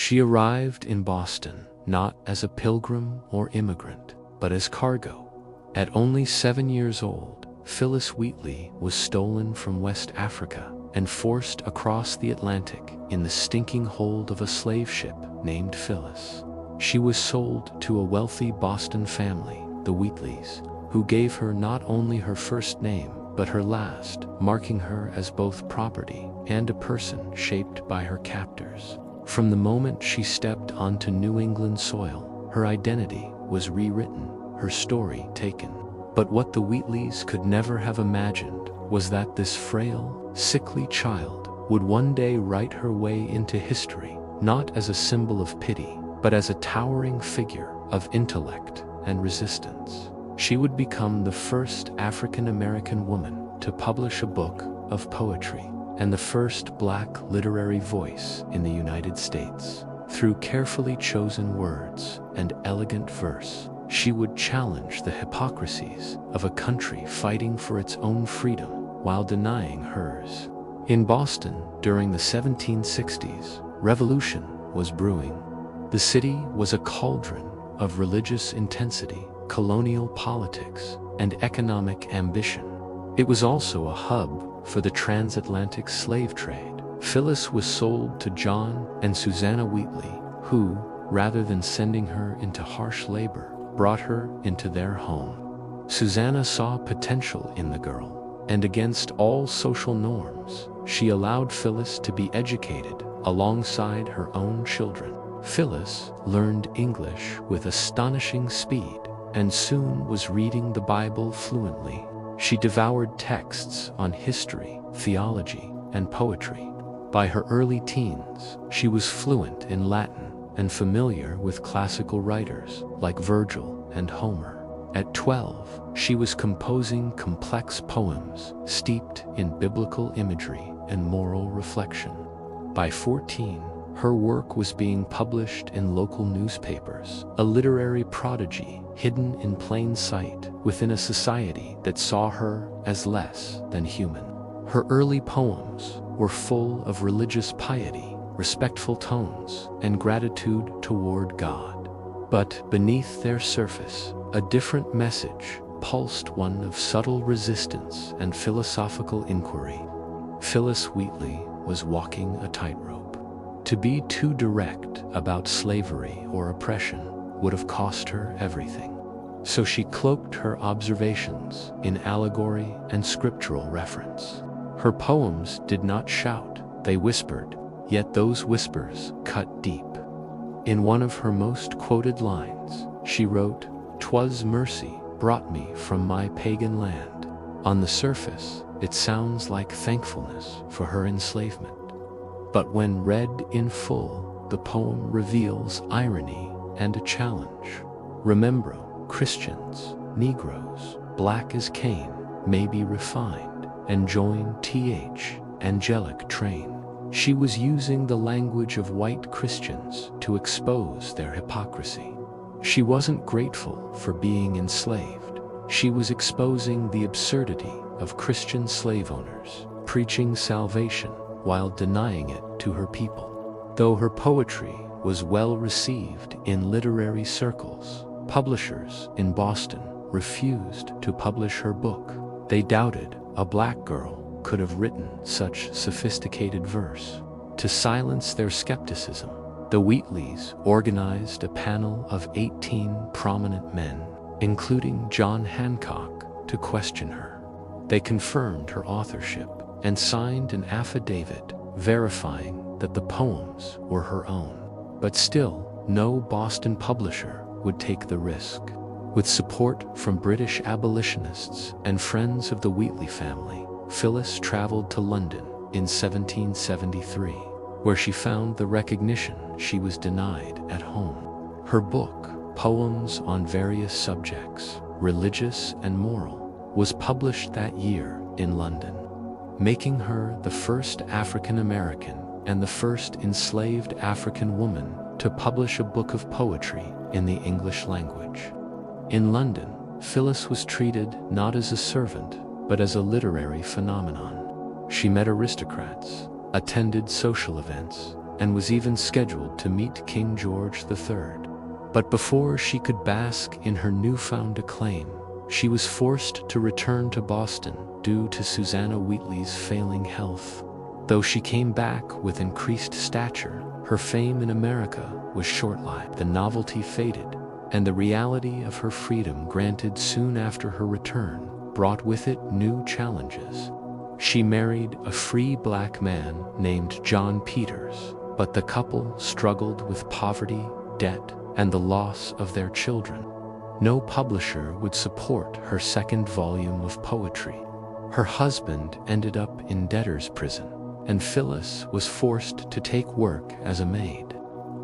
She arrived in Boston not as a pilgrim or immigrant, but as cargo. At only 7 years old, Phillis Wheatley was stolen from West Africa and forced across the Atlantic in the stinking hold of a slave ship named Phillis. She was sold to a wealthy Boston family, the Wheatleys, who gave her not only her first name, but her last, marking her as both property and a person shaped by her captors. From the moment she stepped onto New England soil, her identity was rewritten, her story taken. But what the Wheatleys could never have imagined was that this frail, sickly child would one day write her way into history, not as a symbol of pity, but as a towering figure of intellect and resistance. She would become the first African-American woman to publish a book of poetry and the first Black literary voice in the United States. Through carefully chosen words and elegant verse, she would challenge the hypocrisies of a country fighting for its own freedom while denying hers. In Boston, during the 1760s, revolution was brewing. The city was a cauldron of religious intensity, colonial politics, and economic ambition. It was also a hub for the transatlantic slave trade. Phillis was sold to John and Susanna Wheatley, who, rather than sending her into harsh labor, brought her into their home. Susanna saw potential in the girl, and against all social norms, she allowed Phillis to be educated alongside her own children. Phillis learned English with astonishing speed and soon was reading the Bible fluently. She devoured texts on history, theology, and poetry. By her early teens, she was fluent in Latin and familiar with classical writers like Virgil and Homer. At 12, she was composing complex poems steeped in biblical imagery and moral reflection. By 14, her work was being published in local newspapers, a literary prodigy hidden in plain sight within a society that saw her as less than human. Her early poems were full of religious piety, respectful tones, and gratitude toward God. But beneath their surface, a different message pulsed, one of subtle resistance and philosophical inquiry. Phillis Wheatley was walking a tightrope. To be too direct about slavery or oppression would have cost her everything. So she cloaked her observations in allegory and scriptural reference. Her poems did not shout, they whispered, yet those whispers cut deep. In one of her most quoted lines, she wrote, "'Twas mercy brought me from my pagan land." On the surface, it sounds like thankfulness for her enslavement. But when read in full, the poem reveals irony and a challenge. Remember, Christians, Negroes, black as Cain, may be refined, and join th angelic train. She was using the language of white Christians to expose their hypocrisy. She wasn't grateful for being enslaved. She was exposing the absurdity of Christian slave owners, preaching salvation while denying it to her people. Though her poetry was well received in literary circles, publishers in Boston refused to publish her book. They doubted a black girl could have written such sophisticated verse. To silence their skepticism, the Wheatleys organized a panel of 18 prominent men, including John Hancock, to question her. They confirmed her authorship and signed an affidavit verifying that the poems were her own. But still, no Boston publisher would take the risk. With support from British abolitionists and friends of the Wheatley family, Phillis traveled to London in 1773, where she found the recognition she was denied at home. Her book, Poems on Various Subjects, Religious and Moral, was published that year in London, making her the first African American and the first enslaved African woman to publish a book of poetry in the English language. In London, Phillis was treated not as a servant, but as a literary phenomenon. She met aristocrats, attended social events, and was even scheduled to meet King George III. But before she could bask in her newfound acclaim, she was forced to return to Boston due to Susanna Wheatley's failing health. Though she came back with increased stature, her fame in America was short-lived. The novelty faded, and the reality of her freedom granted soon after her return brought with it new challenges. She married a free black man named John Peters, but the couple struggled with poverty, debt, and the loss of their children. No publisher would support her second volume of poetry. Her husband ended up in debtor's prison, and Phillis was forced to take work as a maid.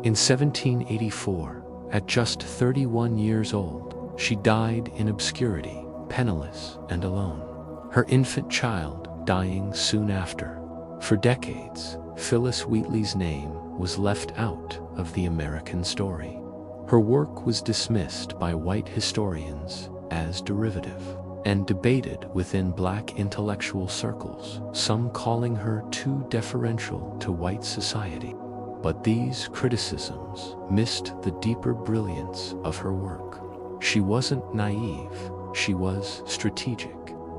In 1784, at just 31 years old, she died in obscurity, penniless and alone, her infant child dying soon after. For decades, Phillis Wheatley's name was left out of the American story. Her work was dismissed by white historians as derivative and debated within black intellectual circles, some calling her too deferential to white society. But these criticisms missed the deeper brilliance of her work. She wasn't naive, she was strategic.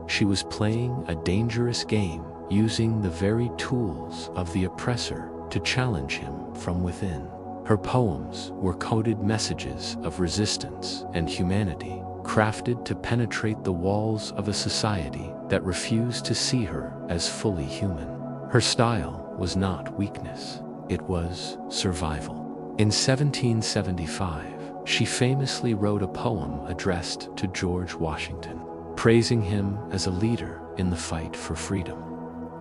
She was playing a dangerous game, using the very tools of the oppressor to challenge him from within. Her poems were coded messages of resistance and humanity, crafted to penetrate the walls of a society that refused to see her as fully human. Her style was not weakness, it was survival. In 1775, she famously wrote a poem addressed to George Washington, praising him as a leader in the fight for freedom.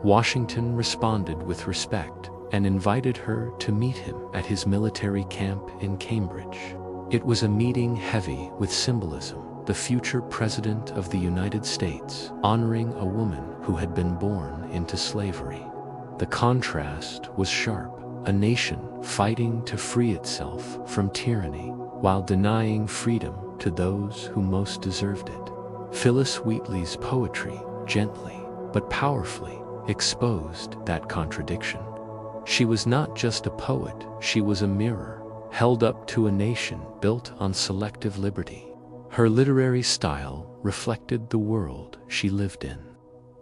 Washington responded with respect and invited her to meet him at his military camp in Cambridge. It was a meeting heavy with symbolism, the future President of the United States honoring a woman who had been born into slavery. The contrast was sharp, a nation fighting to free itself from tyranny while denying freedom to those who most deserved it. Phillis Wheatley's poetry gently but powerfully exposed that contradiction. She was not just a poet, she was a mirror, held up to a nation built on selective liberty. Her literary style reflected the world she lived in.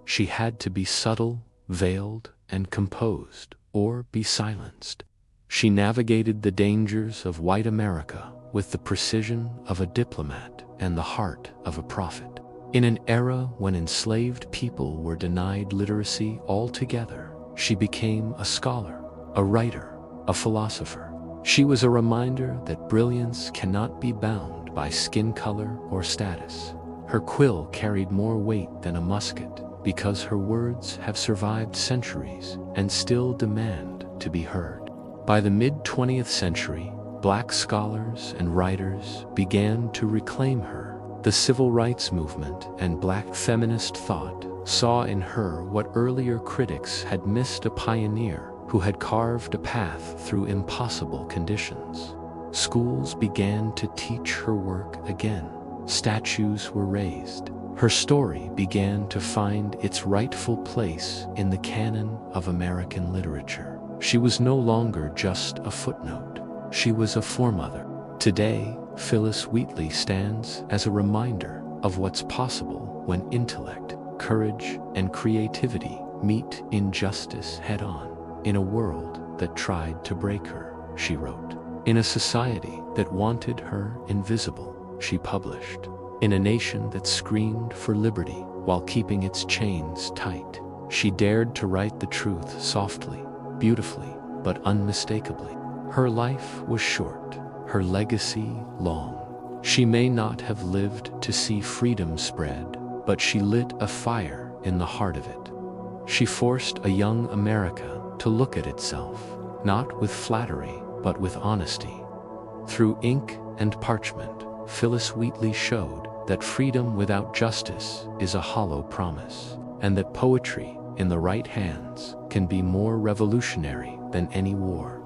She had to be subtle, veiled, and composed, or be silenced. She navigated the dangers of white America with the precision of a diplomat and the heart of a prophet. In an era when enslaved people were denied literacy altogether, she became a scholar, a writer, a philosopher. She was a reminder that brilliance cannot be bound by skin color or status. Her quill carried more weight than a musket because her words have survived centuries and still demand to be heard. By the mid-20th century, black scholars and writers began to reclaim her. The civil rights movement and black feminist thought saw in her what earlier critics had missed: a pioneer who had carved a path through impossible conditions. Schools began to teach her work again. Statues were raised. Her story began to find its rightful place in the canon of American literature. She was no longer just a footnote. She was a foremother. Today, Phillis Wheatley stands as a reminder of what's possible when intellect, courage, and creativity meet injustice head-on. In a world that tried to break her, she wrote. In a society that wanted her invisible, she published. In a nation that screamed for liberty while keeping its chains tight, she dared to write the truth softly, beautifully, but unmistakably. Her life was short, her legacy long. She may not have lived to see freedom spread, but she lit a fire in the heart of it. She forced a young America to look at itself, not with flattery, but with honesty. Through ink and parchment, Phillis Wheatley showed that freedom without justice is a hollow promise, and that poetry in the right hands can be more revolutionary than any war.